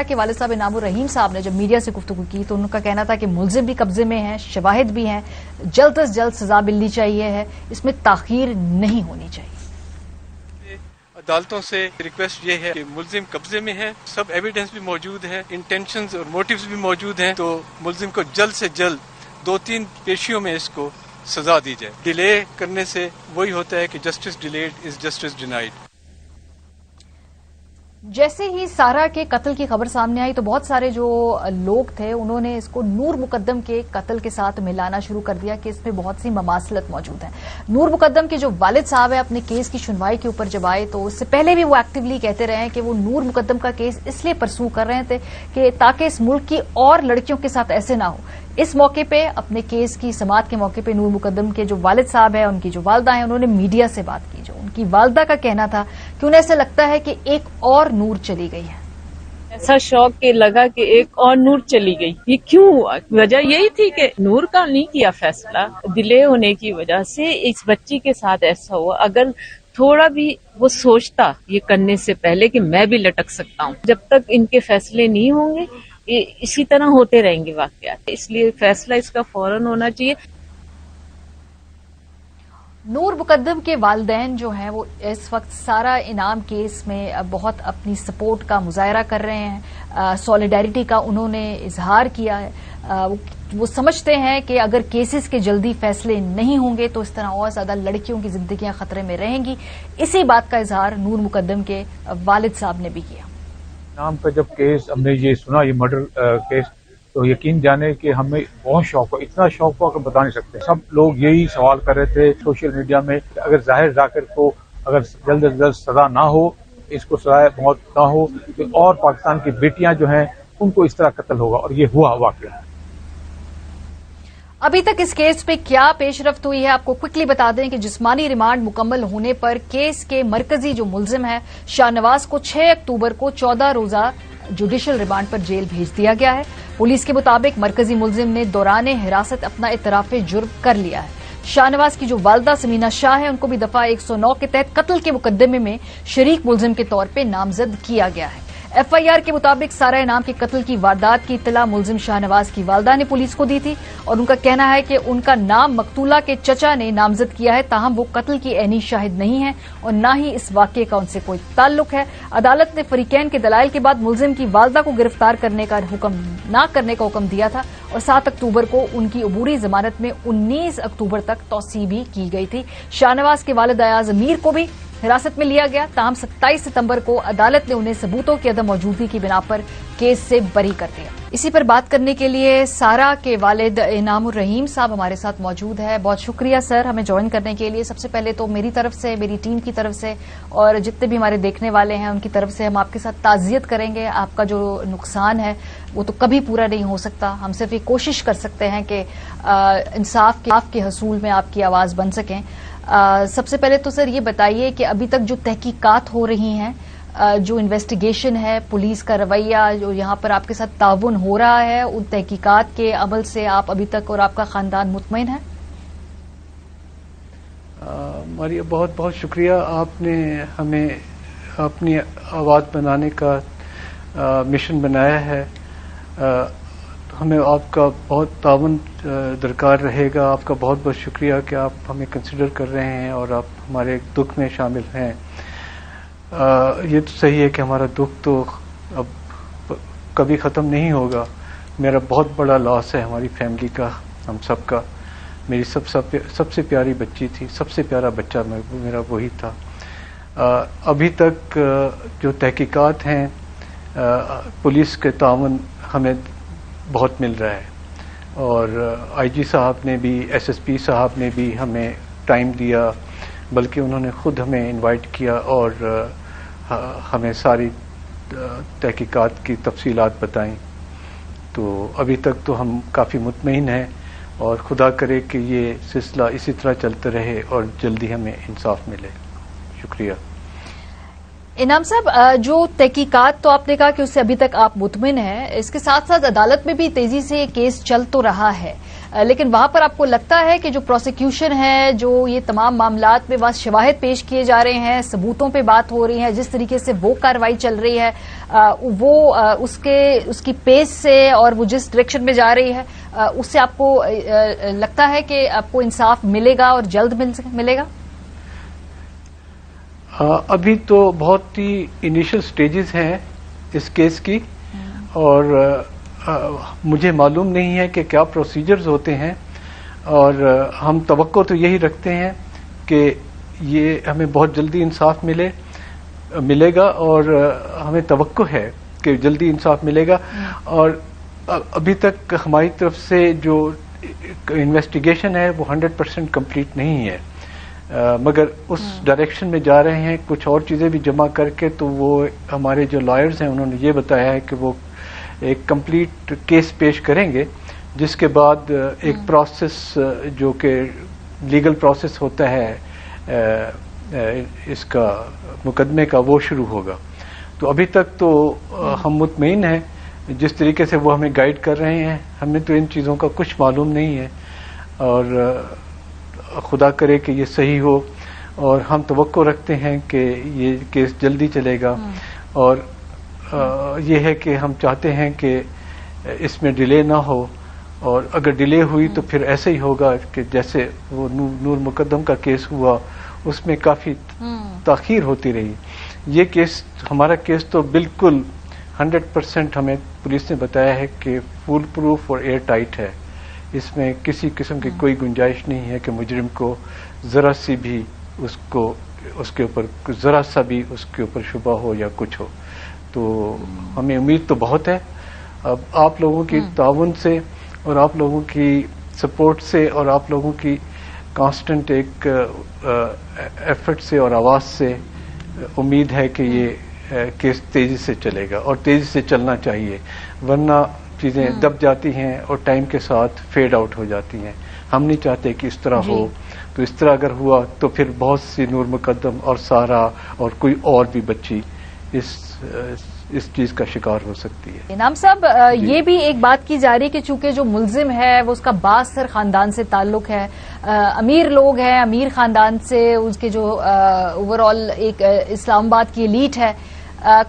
के वालिद साहब इनाम उर रहीम साहब ने जब मीडिया से गुफ्तगू की तो उनका कहना था कि मुलजिम भी कब्जे में हैं, शवाहिद भी हैं, जल्द से जल्द सजा मिलनी चाहिए है, इसमें ताखीर नहीं होनी चाहिए। अदालतों से रिक्वेस्ट ये है कि मुलजिम कब्जे में है, सब एविडेंस भी मौजूद है, इंटेंशंस और मोटिव्स भी मौजूद हैं, तो मुलजिम को जल्द से जल्द 2-3 पेशियों में इसको सजा दी जाए। डिले करने से वही होता है कि justice delayed is justice denied. जैसे ही सारा के कत्ल की खबर सामने आई तो बहुत सारे जो लोग थे उन्होंने इसको नूर मुकद्दम के कत्ल के साथ मिलाना शुरू कर दिया कि इसमें बहुत सी ममासलत मौजूद है। नूर मुकद्दम के जो वालिद साहब है अपने केस की सुनवाई के ऊपर जब आए तो उससे पहले भी वो एक्टिवली कहते रहे हैं कि वो नूर मुकद्दम का केस इसलिए परसू कर रहे थे कि ताकि इस मुल्क की और लड़कियों के साथ ऐसे ना हो। इस मौके पे अपने केस की समाअत के मौके पे नूर मुकद्दम के जो वालिद साहब हैं, उनकी जो वालदा हैं, उन्होंने मीडिया से बात की। जो उनकी वालदा का कहना था कि उन्हें ऐसा लगता है कि एक और नूर चली गई है। ऐसा शौक के लगा कि एक और नूर चली गई। ये क्यों हुआ? वजह यही थी कि नूर का नहीं किया फैसला, डिले होने की वजह से इस बच्ची के साथ ऐसा हुआ। अगर थोड़ा भी वो सोचता ये करने से पहले कि मैं भी लटक सकता हूँ, जब तक इनके फैसले नहीं होंगे इसी तरह होते रहेंगे वाकयात, इसलिए फैसला इसका फौरन होना चाहिए। नूर मुकद्दम के वालिदैन जो हैं वो इस वक्त सारा इनाम केस में बहुत अपनी सपोर्ट का मुजाहरा कर रहे हैं, सॉलिडारिटी का उन्होंने इजहार किया है। वो समझते हैं कि अगर केसेस के जल्दी फैसले नहीं होंगे तो इस तरह और ज्यादा लड़कियों की जिंदगियां खतरे में रहेंगी। इसी बात का इजहार नूर मुकद्दम के वालिद साहब ने भी किया। नाम का जब केस हमने ये सुना, ये मर्डर केस, तो यकीन जाने कि हमें बहुत शौक हुआ, इतना शौक हुआ कि बता नहीं सकते। सब लोग यही सवाल कर रहे थे सोशल मीडिया में कि अगर जाहिर जाकिर को अगर जल्द से जल्द सजा ना हो, इसको सजा मौत ना हो, तो और पाकिस्तान की बेटियां जो हैं उनको इस तरह कत्ल होगा, और ये हुआ वाकया। अभी तक इस केस पे क्या पेशरफ्त हुई है आपको क्विकली बता दें कि जिस्मानी रिमांड मुकम्मल होने पर केस के मरकजी जो मुलजिम है शाहनवाज को 6 अक्टूबर को 14 रोजा जुडिशल रिमांड पर जेल भेज दिया गया है। पुलिस के मुताबिक मरकजी मुलजिम ने दौरान हिरासत अपना इतराफे जुर्म कर लिया है। शाहनवाज की जो वालदा समीना शाह है उनको भी दफा 109 के तहत कत्ल के मुकदमे में शरीक मुलजिम के तौर पर नामजद किया गया है। एफआईआर के मुताबिक सारा इनाम के कत्ल की वारदात की इत्तला मुलजिम शाहनवाज की वालदा ने पुलिस को दी थी और उनका कहना है कि उनका नाम मकतूला के चचा ने नामजद किया है, ताहम वो कत्ल की ऐनी शाहिद नहीं है और न ही इस वाकये का उनसे कोई ताल्लुक है। अदालत ने फरीकैन के दलाइल के बाद मुलजिम की वालदा को गिरफ्तार करने का हुक्म न करने का हुक्म दिया था और 7 अक्टूबर को उनकी अबूरी जमानत में 19 अक्टूबर तक तौसीह भी की गई थी। शाहनवाज के वालिद अयाज अमीर को भी हिरासत में लिया गया, ताहम 27 सितंबर को अदालत ने उन्हें सबूतों की अदम मौजूदगी की बिना पर केस से बरी कर दिया। इसी पर बात करने के लिए सारा के वालिद इनाम उर रहीम साहब हमारे साथ मौजूद है। बहुत शुक्रिया सर हमें ज्वाइन करने के लिए। सबसे पहले तो मेरी तरफ से, मेरी टीम की तरफ से और जितने भी हमारे देखने वाले हैं उनकी तरफ से हम आपके साथ ताज़ियत करेंगे। आपका जो नुकसान है वो तो कभी पूरा नहीं हो सकता, हम सिर्फ ये कोशिश कर सकते हैं कि इंसाफ के हसूल में आपकी आवाज बन सकें। सबसे पहले तो सर ये बताइए कि अभी तक जो तहकीकात हो रही हैं, जो इन्वेस्टिगेशन है, पुलिस का रवैया जो यहाँ पर आपके साथ ताउन हो रहा है, उन तहकीकात के अमल से आप अभी तक और आपका खानदान मुतमईन है? मारिया बहुत बहुत शुक्रिया, आपने हमें अपनी आवाज़ बनाने का मिशन बनाया है। हमें आपका बहुत ताउन दरकार रहेगा। आपका बहुत बहुत शुक्रिया कि आप हमें कंसिडर कर रहे हैं और आप हमारे दुख में शामिल हैं। ये तो सही है कि हमारा दुख तो अब कभी ख़त्म नहीं होगा। मेरा बहुत बड़ा लॉस है हमारी फैमिली का, हम सब का। मेरी सबसे प्यारी बच्ची थी, सबसे प्यारा बच्चा मेरा वही था। अभी तक जो तहकीकात हैं, पुलिस के ताउन हमें बहुत मिल रहा है और आईजी साहब ने भी, एसएसपी साहब ने भी हमें टाइम दिया, बल्कि उन्होंने खुद हमें इनवाइट किया और हमें सारी तहकीकात की तफसीलात बताई। तो अभी तक तो हम काफ़ी मुतमईन हैं और खुदा करे कि ये सिलसिला इसी तरह चलते रहे और जल्दी हमें इंसाफ मिले। शुक्रिया। इनाम साहब, जो तहकीकात तो आपने कहा कि उससे अभी तक आप मुतमिन हैं, इसके साथ साथ अदालत में भी तेजी से केस चल तो रहा है, लेकिन वहां पर आपको लगता है कि जो प्रोसिक्यूशन है, जो ये तमाम मामलात में वहां शवाहिद पेश किए जा रहे हैं, सबूतों पे बात हो रही है, जिस तरीके से वो कार्रवाई चल रही है, वो उसकी पेस से और वो जिस डायरेक्शन में जा रही है, उससे आपको लगता है कि आपको इंसाफ मिलेगा और जल्द मिलेगा? अभी तो बहुत ही इनिशियल स्टेजेस हैं इस केस की, और मुझे मालूम नहीं है कि क्या प्रोसीजर्स होते हैं, और हम तवक्को तो यही रखते हैं कि ये हमें बहुत जल्दी इंसाफ मिलेगा, और हमें तवक्को है कि जल्दी इंसाफ मिलेगा। और अभी तक हमारी तरफ से जो इन्वेस्टिगेशन है वो 100% कंप्लीट नहीं है, मगर उस डायरेक्शन में जा रहे हैं। कुछ और चीजें भी जमा करके, तो वो हमारे जो लॉयर्स हैं उन्होंने ये बताया है कि वो एक कंप्लीट केस पेश करेंगे, जिसके बाद एक प्रोसेस जो कि लीगल प्रोसेस होता है इसका मुकदमे का, वो शुरू होगा। तो अभी तक तो हम मुतमईन हैं जिस तरीके से वो हमें गाइड कर रहे हैं। हमें तो इन चीज़ों का कुछ मालूम नहीं है, और खुदा करे कि ये सही हो, और हम तवक्को रखते हैं कि ये केस जल्दी चलेगा। और ये है कि हम चाहते हैं कि इसमें डिले ना हो, और अगर डिले हुई तो फिर ऐसे ही होगा कि जैसे वो नूर मुकद्दम का केस हुआ, उसमें काफ़ी ताख़ीर होती रही। ये केस, हमारा केस तो बिल्कुल 100% हमें पुलिस ने बताया है कि फुल प्रूफ और एयर टाइट है। इसमें किसी किस्म की कोई गुंजाइश नहीं है कि मुजरिम को ज़रा सी भी उसके ऊपर ज़रा सा भी उसके ऊपर शुबा हो या कुछ हो। तो हमें उम्मीद तो बहुत है। अब आप लोगों की ताउन से और आप लोगों की सपोर्ट से और आप लोगों की कांस्टेंट एक एफर्ट से और आवाज़ से उम्मीद है कि ये केस तेज़ी से चलेगा, और तेज़ी से चलना चाहिए, वरना चीज़ें दब जाती हैं और टाइम के साथ फेड आउट हो जाती हैं। हम नहीं चाहते कि इस तरह हो। तो इस तरह अगर हुआ तो फिर बहुत सी नूर मुकद्दम और सारा और कोई और भी बच्ची इस चीज का शिकार हो सकती है। इनाम साहब, ये भी एक बात की जा रही है कि चूंकि जो मुल्जिम है वो उसका बासर खानदान से ताल्लुक है, अमीर लोग हैं, अमीर खानदान से, उसके जो ओवरऑल एक इस्लामाबाद की एलीट है,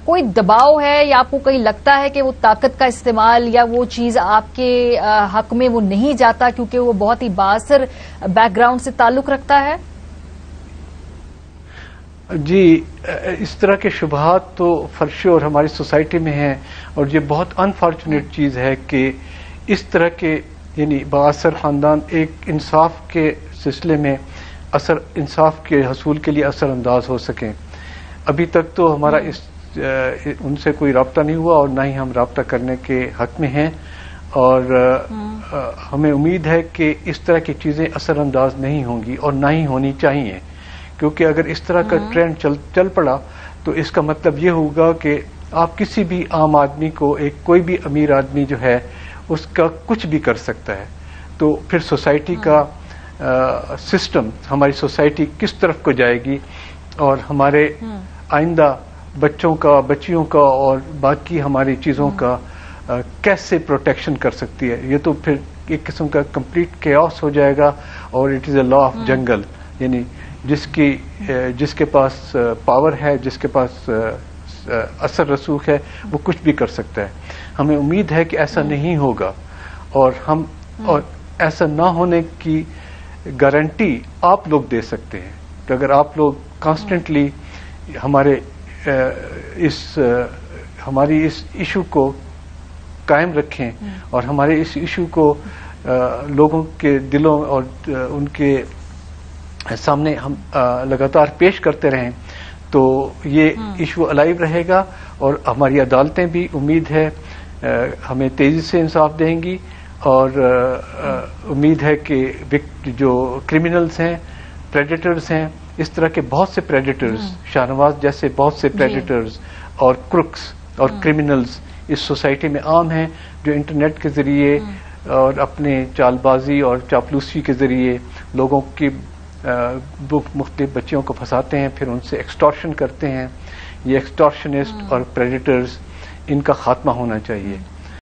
कोई दबाव है या आपको कहीं लगता है कि वो ताकत का इस्तेमाल या वो चीज आपके हक में वो नहीं जाता क्योंकि वो बहुत ही बासर बैकग्राउंड से ताल्लुक रखता है? जी, इस तरह के शुबहात तो फर्शे और हमारी सोसाइटी में हैं, और ये बहुत अनफॉर्चुनेट चीज़ है कि इस तरह के यानी बाअसर ख़ानदान एक इंसाफ के सिलसिले में इंसाफ के हसूल के लिए असर अंदाज हो सकें। अभी तक तो हमारा उनसे कोई राब्ता नहीं हुआ, और ना ही हम राब्ता करने के हक में हैं, और हमें उम्मीद है कि इस तरह की चीज़ें असर अंदाज नहीं होंगी और ना ही होनी चाहिए, क्योंकि अगर इस तरह का ट्रेंड चल पड़ा तो इसका मतलब ये होगा कि आप किसी भी आम आदमी को, कोई भी अमीर आदमी जो है उसका कुछ भी कर सकता है। तो फिर सोसाइटी का सिस्टम, हमारी सोसाइटी किस तरफ को जाएगी, और हमारे आइंदा बच्चों का, बच्चियों का और बाकी हमारी चीज़ों का कैसे प्रोटेक्शन कर सकती है। ये तो फिर एक किस्म का कंप्लीट केओस हो जाएगा, और it is a law of jungle, यानी जिसके पास पावर है, जिसके पास असर रसूख है, वो कुछ भी कर सकता है। हमें उम्मीद है कि ऐसा नहीं होगा, और ऐसा ना होने की गारंटी आप लोग दे सकते हैं। तो अगर आप लोग कॉन्स्टेंटली हमारी इस इशू को कायम रखें, और हमारे इस इशू को लोगों के दिलों और उनके सामने हम लगातार पेश करते रहें, तो ये इशू अलाइव रहेगा, और हमारी अदालतें भी उम्मीद है हमें तेजी से इंसाफ देंगी, और उम्मीद है कि जो क्रिमिनल्स हैं, प्रेडेटर्स हैं, इस तरह के बहुत से प्रेडेटर्स, शाहनवाज जैसे बहुत से प्रेडेटर्स और क्रुक्स और क्रिमिनल्स इस सोसाइटी में आम हैं, जो इंटरनेट के जरिए और अपने चालबाजी और चापलूसी के जरिए लोगों की मुख्तलिफ बच्चियों को फंसाते हैं, फिर उनसे एक्सटॉर्शन करते हैं। یہ ایکسٹارشنسٹ اور پریڈیٹرز ان کا خاتمہ ہونا چاہیے.